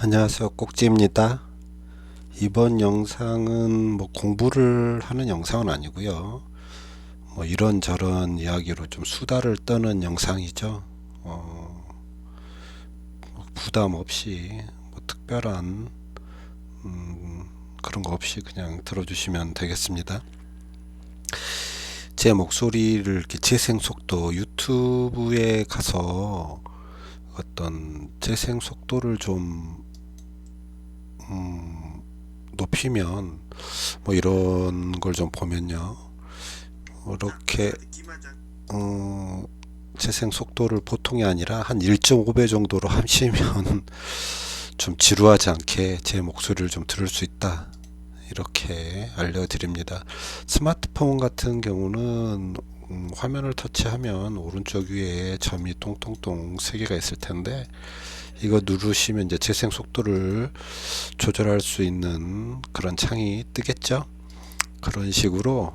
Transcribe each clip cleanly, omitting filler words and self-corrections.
안녕하세요, 꼭지입니다. 이번 영상은 뭐 공부를 하는 영상은 아니고요. 뭐 이런저런 이야기로 좀 수다를 떠는 영상이죠. 부담 없이 뭐 특별한 그런 거 없이 그냥 들어주시면 되겠습니다. 제 목소리를 이렇게 재생 속도 유튜브에 가서 어떤 재생 속도를 좀 높이면 뭐 이런 걸 좀 보면요. 이렇게 어, 재생 속도를 보통이 아니라 한 1.5배 정도로 하시면 좀 지루하지 않게 제 목소리를 좀 들을 수 있다. 이렇게 알려드립니다. 스마트폰 같은 경우는 화면을 터치하면 오른쪽 위에 점이 똥똥똥 3개가 있을 텐데 이거 누르시면 이제 재생 속도를 조절할 수 있는 그런 창이 뜨겠죠. 그런 식으로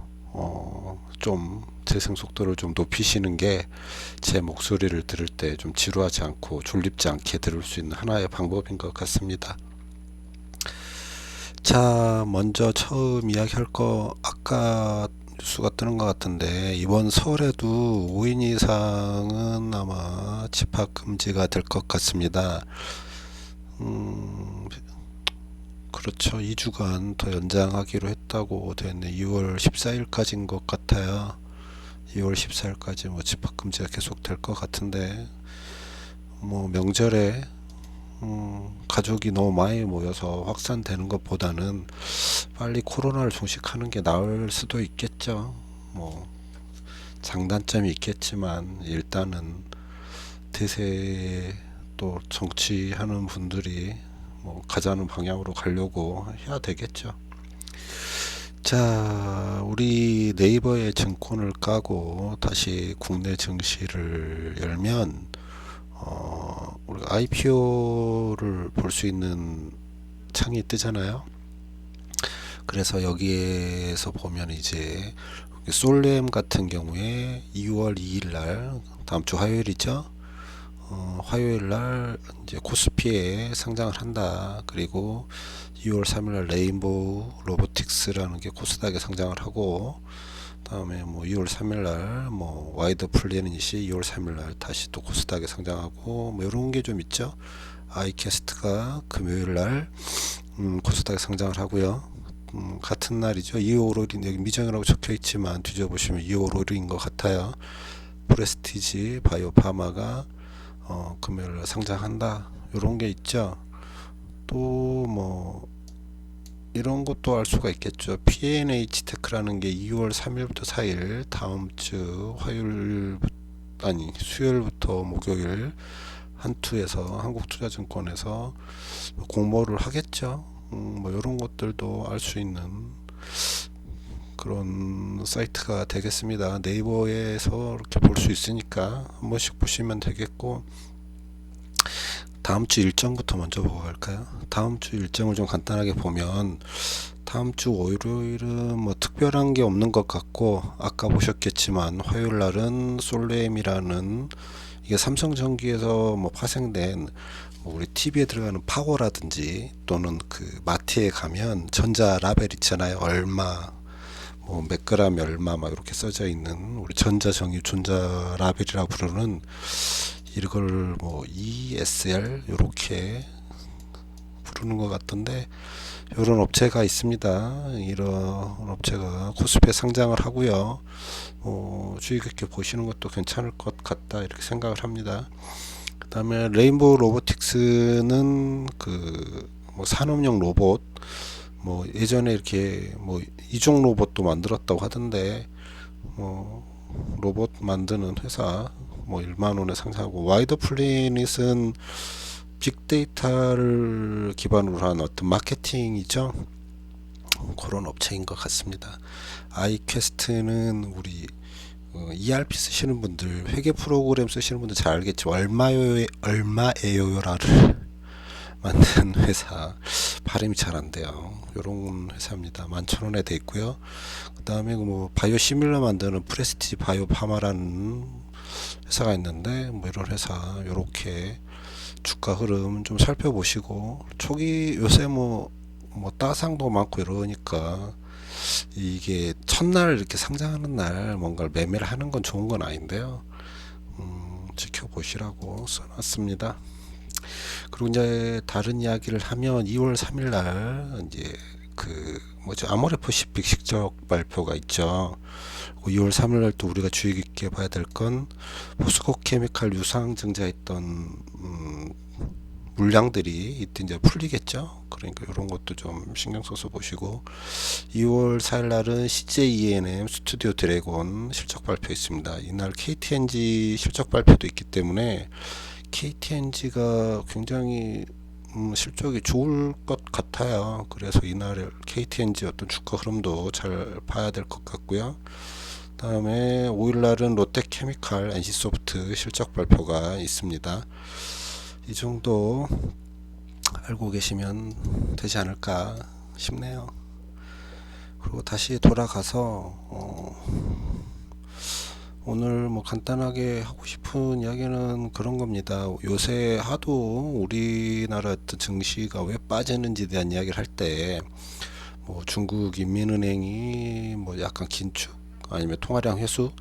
좀 재생 속도를 좀 높이시는 게 제 목소리를 들을 때 좀 지루하지 않고 졸립지 않게 들을 수 있는 하나의 방법인 것 같습니다. 자, 먼저 처음 이야기할 거 아까 뉴스가 뜨는 것 같은데 이번 설에도 5인 이상은 아마 집합 금지가 될 것 같습니다. 그렇죠. 2주간 더 연장하기로 했다고 되어 있네. 2월 14일까지인 것 같아요. 2월 14일까지 뭐 집합금지가 계속 될 것 같은데 뭐 명절에 가족이 너무 많이 모여서 확산되는 것보다는 빨리 코로나를 종식하는 게 나을 수도 있겠죠. 뭐 장단점이 있겠지만 일단은 대세 또 정치하는 분들이 뭐 가자는 방향으로 가려고 해야 되겠죠. 자, 우리 네이버에 증권을 까고 다시 국내 증시를 열면 우리가 IPO를 볼 수 있는 창이 뜨잖아요. 그래서 여기에서 보면 이제 솔렘 같은 경우에 2월 2일 날 다음 주 화요일이죠. 화요일 날 이제 코스피에 상장을 한다. 그리고 2월 3일 날 레인보우 로보틱스라는 게 코스닥에 상장을 하고 다음에 뭐 2월 3일 날뭐 와이드 플래닛이 2월 3일 날 다시 또 코스닥에 상장하고 뭐 이런 게 좀 있죠. 아이캐스트가 금요일 날 코스닥에 상장을 하고요. 같은 날이죠. 2월 5일 여기 미정이라고 적혀 있지만 뒤져보시면 2월 5일인 것 같아요. 프레스티지 바이오 파마가 금요일 날 상장한다. 이런 게 있죠. 또 뭐 이런 것도 알 수가 있겠죠. P&H 테크라는 게 2월 3일부터 4일 다음 주 화요일 아니 수요일부터 목요일 한투에서 한국투자증권에서 공모를 하겠죠. 뭐 이런 것들도 알 수 있는 그런 사이트가 되겠습니다. 네이버에서 이렇게 볼 수 있으니까 한 번씩 보시면 되겠고 다음 주 일정부터 먼저 보고 갈까요? 다음 주 일정을 좀 간단하게 보면 다음 주 월요일은 뭐 특별한 게 없는 것 같고 아까 보셨겠지만 화요일 날은 솔레임이라는 이게 삼성전기에서 뭐 파생된 뭐 우리 TV에 들어가는 파워라든지 또는 그 마트에 가면 전자 라벨 있잖아요. 얼마 뭐 몇 그램 얼마 막 이렇게 써져 있는 우리 전자정유 전자 라벨이라고 부르는 이걸 뭐 ESL 이렇게 부르는 것 같던데 이런 업체가 있습니다. 이런 업체가 코스피에 상장을 하고요. 주의 깊게 보시는 것도 괜찮을 것 같다 이렇게 생각을 합니다. 그 다음에 레인보우 로보틱스는 그뭐 산업용 로봇 뭐 예전에 이렇게 뭐 이종 로봇도 만들었다고 하던데 뭐 로봇 만드는 회사 뭐 1만 원에 상장하고 와이드 플래닛은 빅데이터를 기반으로 한 어떤 마케팅이죠. 그런 업체인 것 같습니다. 아이퀘스트는 우리 ERP 쓰시는 분들, 회계 프로그램 쓰시는 분들 잘 알겠죠. 얼마에요라를 만든 회사. 발음이 잘 안 돼요. 요런 회사입니다. 11,000원에 돼 있고요. 그 다음에 뭐 바이오 시밀러 만드는 프레스티지 바이오 파마라는 회사가 있는데 뭐 이런 회사 요렇게 주가 흐름 좀 살펴보시고, 초기 요새 뭐 따상도 많고 이러니까 이게 첫날 이렇게 상장하는 날 뭔가를 매매를 하는 건 좋은 건 아닌데요. 지켜보시라고 써놨습니다. 그리고 이제 다른 이야기를 하면 2월 3일 날 이제 그 뭐죠, 아모레퍼시픽 실적 발표가 있죠. 2월 3일 날 또 우리가 주의 깊게 봐야 될 건 포스코 케미칼 유상증자했던 물량들이 이때 이제 풀리겠죠. 그러니까 이런 것도 좀 신경 써서 보시고, 2월 4일 날은 CJ ENM 스튜디오 드래곤 실적 발표 있습니다. 이날 KTNG 실적 발표도 있기 때문에 KTNG가 굉장히 실적이 좋을 것 같아요. 그래서 이날 KTNG 어떤 주가 흐름도 잘 봐야 될 것 같고요. 다음에 5일날은 롯데케미칼, NC소프트 실적 발표가 있습니다. 이 정도 알고 계시면 되지 않을까 싶네요. 그리고 다시 돌아가서 오늘 뭐 간단하게 하고 싶은 이야기는 그런 겁니다. 요새 하도 우리나라 어떤 증시가 왜 빠지는지에 대한 이야기를 할 때 뭐 중국 인민은행이 뭐 약간 긴축 아니면 통화량 회수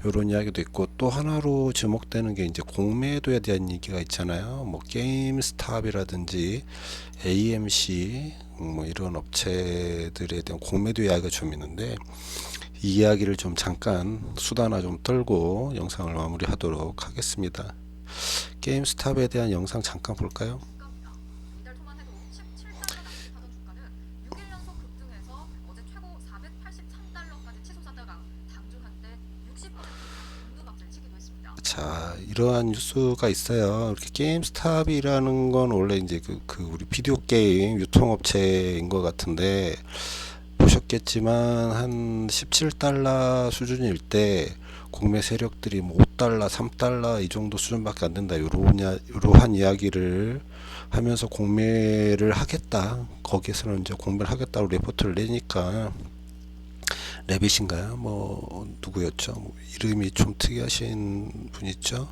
이런 이야기도 있고, 또 하나로 지목되는 게 이제 공매도에 대한 얘기가 있잖아요. 뭐 게임스탑이라든지 AMC 뭐 이런 업체들에 대한 공매도 이야기가 좀 있는데, 이 이야기를 좀 잠깐 수다나 좀 떨고 영상을 마무리하도록 하겠습니다. 게임스탑에 대한 영상 잠깐 볼까요? 자, 이러한 뉴스가 있어요. 이렇게 게임스탑이라는 건 원래 이제 그 우리 비디오 게임 유통업체인 것 같은데, 보셨겠지만 한 17달러 수준일 때 공매 세력들이 뭐 5달러, 3달러 이 정도 수준밖에 안 된다. 이러한 이야기를 하면서 공매를 하겠다. 거기에서는 이제 공매를 하겠다고 레포트를 내니까, 레빗인가요? 뭐 누구였죠? 뭐 이름이 좀 특이하신 분 있죠?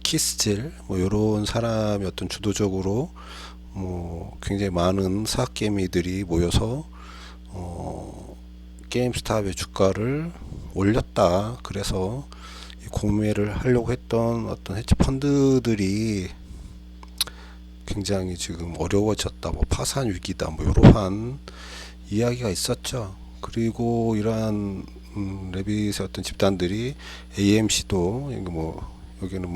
키스질 뭐 요런 사람이 어떤 주도적으로 뭐 굉장히 많은 사학개미들이 모여서 게임스탑의 주가를 올렸다. 그래서 공매를 하려고 했던 어떤 헤지 펀드들이 굉장히 지금 어려워졌다. 뭐 파산 위기다. 뭐 이러한 이야기가 있었죠. 그리고 이러한 레빗의 어떤 집단들이 AMC도 뭐 여기는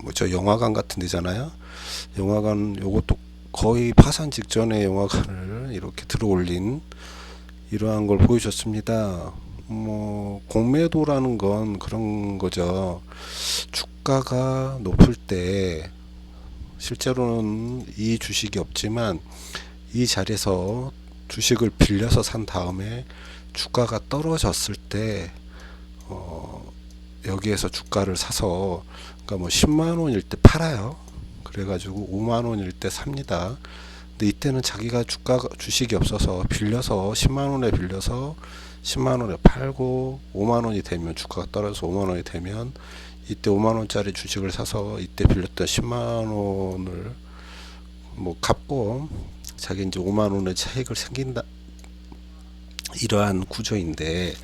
뭐저 영화관 같은 데잖아요. 영화관 요것도 거의 파산 직전에 영화관을 이렇게 들어올린 이러한 걸 보여줬습니다. 뭐 공매도라는 건 그런 거죠. 주가가 높을 때 실제로는 이 주식이 없지만 이 자리에서 주식을 빌려서 산 다음에 주가가 떨어졌을 때 여기에서 주가를 사서, 그러니까 뭐 10만 원일 때 팔아요. 그래가지고 5만 원일 때 삽니다. 근데 이때는 자기가 주식이 없어서 빌려서 10만 원에 빌려서 10만 원에 팔고, 5만 원이 되면 주가가 떨어져서 5만 원이 되면 이때 5만 원짜리 주식을 사서 이때 빌렸던 10만 원을 뭐 갚고 자기 이제 5만 원의 차익을 생긴다. 이러한 구조인데,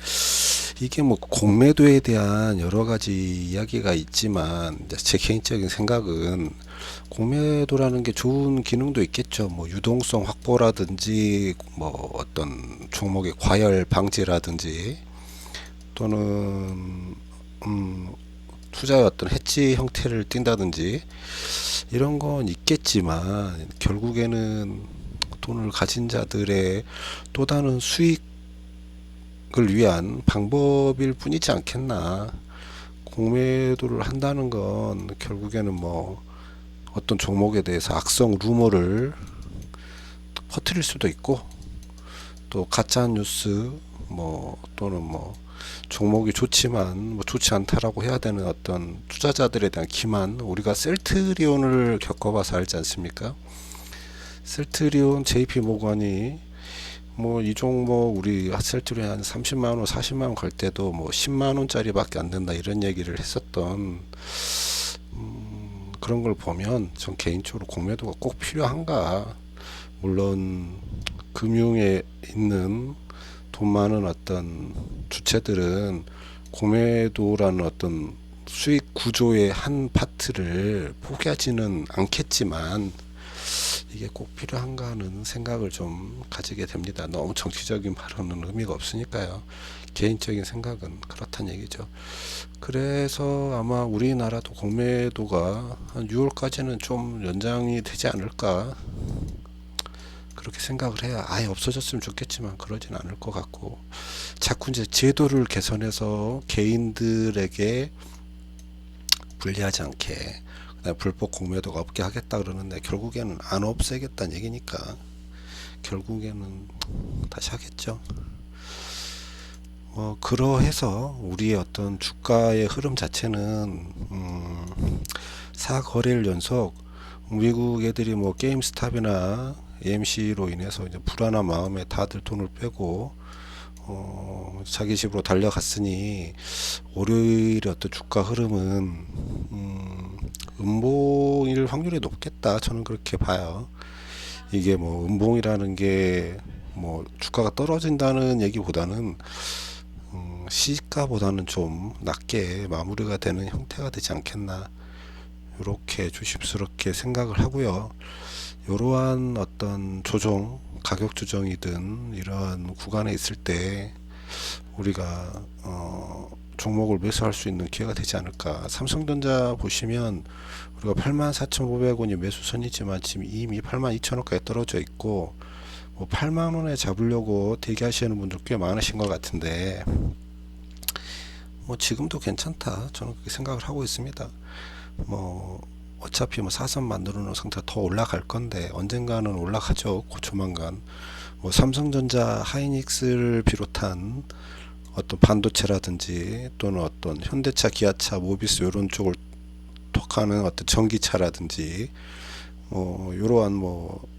이게 뭐 공매도에 대한 여러 가지 이야기가 있지만 제 개인적인 생각은 공매도라는 게 좋은 기능도 있겠죠. 뭐 유동성 확보라든지 뭐 어떤 종목의 과열 방지라든지, 또는 투자의 어떤 해지 형태를 띈다든지 이런 건 있겠지만, 결국에는 돈을 가진 자들의 또 다른 수익을 위한 방법일 뿐이지 않겠나. 공매도를 한다는 건 결국에는 뭐 어떤 종목에 대해서 악성 루머를 퍼뜨릴 수도 있고, 또 가짜 뉴스 뭐 또는 뭐 종목이 좋지만 뭐 좋지 않다라고 해야 되는 어떤 투자자들에 대한 기만, 우리가 셀트리온을 겪어봐서 알지 않습니까? 셀트리온 JP모건이 뭐 이 종목 우리 셀트리온 한 30만원 40만원 갈 때도 뭐 10만원짜리 밖에 안 된다 이런 얘기를 했었던 그런 걸 보면 전 개인적으로 공매도가 꼭 필요한가. 물론 금융에 있는 돈 많은 어떤 주체들은 공매도라는 어떤 수익 구조의 한 파트를 포기하지는 않겠지만 이게 꼭 필요한가 하는 생각을 좀 가지게 됩니다. 너무 정치적인 발언은 의미가 없으니까요. 개인적인 생각은 그렇다는 얘기죠. 그래서 아마 우리나라도 공매도가 한 6월까지는 좀 연장이 되지 않을까 그렇게 생각을 해요. 아예 없어졌으면 좋겠지만 그러진 않을 것 같고, 자꾸 이제 제도를 개선해서 개인들에게 불리하지 않게 그다음에 불법 공매도가 없게 하겠다 그러는데 결국에는 안 없애겠다는 얘기니까 결국에는 다시 하겠죠. 그러해서 우리의 어떤 주가의 흐름 자체는 사거래일 연속 미국 애들이 뭐 게임스탑이나 AMC로 인해서 이제 불안한 마음에 다들 돈을 빼고 자기 집으로 달려갔으니 월요일의 어떤 주가 흐름은 음봉일 확률이 높겠다. 저는 그렇게 봐요. 이게 뭐 음봉이라는 게 뭐 주가가 떨어진다는 얘기보다는 시가보다는 좀 낮게 마무리가 되는 형태가 되지 않겠나 이렇게 조심스럽게 생각을 하고요. 이러한 어떤 조정, 가격 조정이든 이러한 구간에 있을 때 우리가 종목을 매수할 수 있는 기회가 되지 않을까. 삼성전자 보시면 우리가 84,500원이 매수선이지만 지금 이미 82,000원까지 떨어져 있고 뭐 8만원에 잡으려고 대기하시는 분들 꽤 많으신 것 같은데 뭐 지금도 괜찮다 저는 그렇게 생각을 하고 있습니다. 뭐 어차피 뭐 사선 만들어 놓은 상태가 더 올라갈 건데 언젠가는 올라가죠. 조만간 뭐 삼성전자, 하이닉스를 비롯한 어떤 반도체라든지 또는 어떤 현대차, 기아차, 모비스 이런 쪽을 톡하는 어떤 전기차라든지 이러한 뭐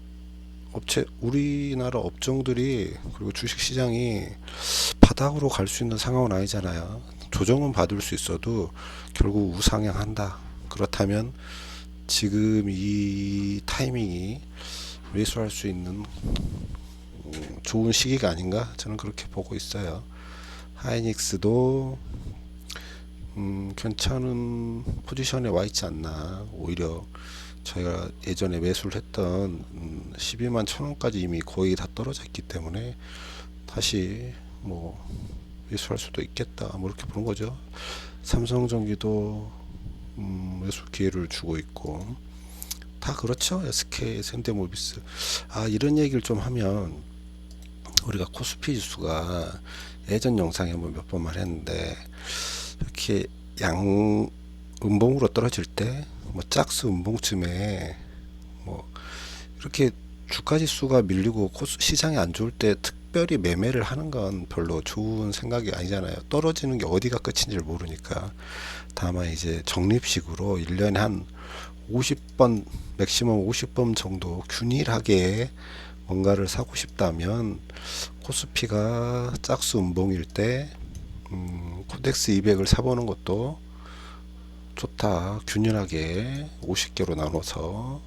업체 우리나라 업종들이 그리고 주식시장이 바닥으로 갈 수 있는 상황은 아니잖아요. 조정은 받을 수 있어도 결국 우상향한다. 그렇다면 지금 이 타이밍이 매수할 수 있는 좋은 시기가 아닌가 저는 그렇게 보고 있어요. 하이닉스도 괜찮은 포지션에 와 있지 않나. 오히려 저희가 예전에 매수를 했던 12만 1,000원까지 이미 거의 다 떨어져 있기 때문에 다시 뭐 매수할 수도 있겠다 뭐 이렇게 보는 거죠. 삼성전기도 매수 기회를 주고 있고 다 그렇죠. SK, 현대모비스. 이런 얘기를 좀 하면 우리가 코스피 지수가 예전 영상에 한번 몇 번 말했는데 이렇게 양 음봉으로 떨어질 때 뭐 짝수 음봉쯤에 뭐 이렇게 주가 지수가 밀리고 시장이 안 좋을 때 특별히 매매를 하는 건 별로 좋은 생각이 아니잖아요. 떨어지는 게 어디가 끝인지를 모르니까. 다만 이제 적립식으로 1년에 한 50번 맥시멈 50번 정도 균일하게 뭔가를 사고 싶다면 코스피가 짝수 음봉일 때 코덱스 200을 사보는 것도 좋다. 균일하게 50개로 나눠서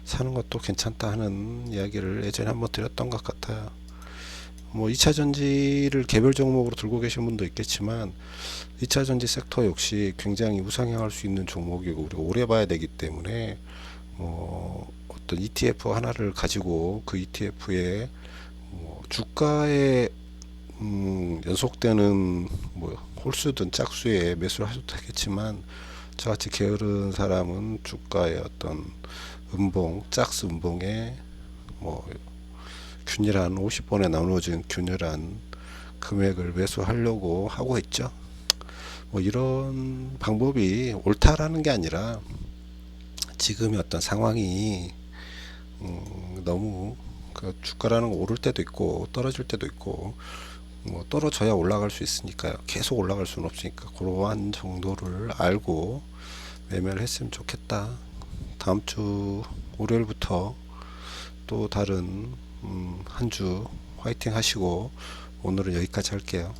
사는 것도 괜찮다 하는 이야기를 예전에 한번 드렸던 것 같아요. 뭐 2차전지를 개별 종목으로 들고 계신 분도 있겠지만 2차전지 섹터 역시 굉장히 우상향할 수 있는 종목이고 우리가 오래 봐야 되기 때문에 어떤 ETF 하나를 가지고 그 ETF에 주가에 연속되는 뭐 홀수든 짝수에 매수를 하셔도 되겠지만 저같이 게으른 사람은 주가의 어떤 음봉, 짝수 음봉에 뭐 균일한 50번에 나누어진 균일한 금액을 매수하려고 하고 있죠. 뭐 이런 방법이 옳다라는 게 아니라 지금의 어떤 상황이 너무 그 주가라는 거 오를 때도 있고 떨어질 때도 있고 뭐 떨어져야 올라갈 수 있으니까요. 계속 올라갈 수는 없으니까 그러한 정도를 알고 매매를 했으면 좋겠다. 다음 주 월요일부터 또 다른 한 주 화이팅 하시고 오늘은 여기까지 할게요.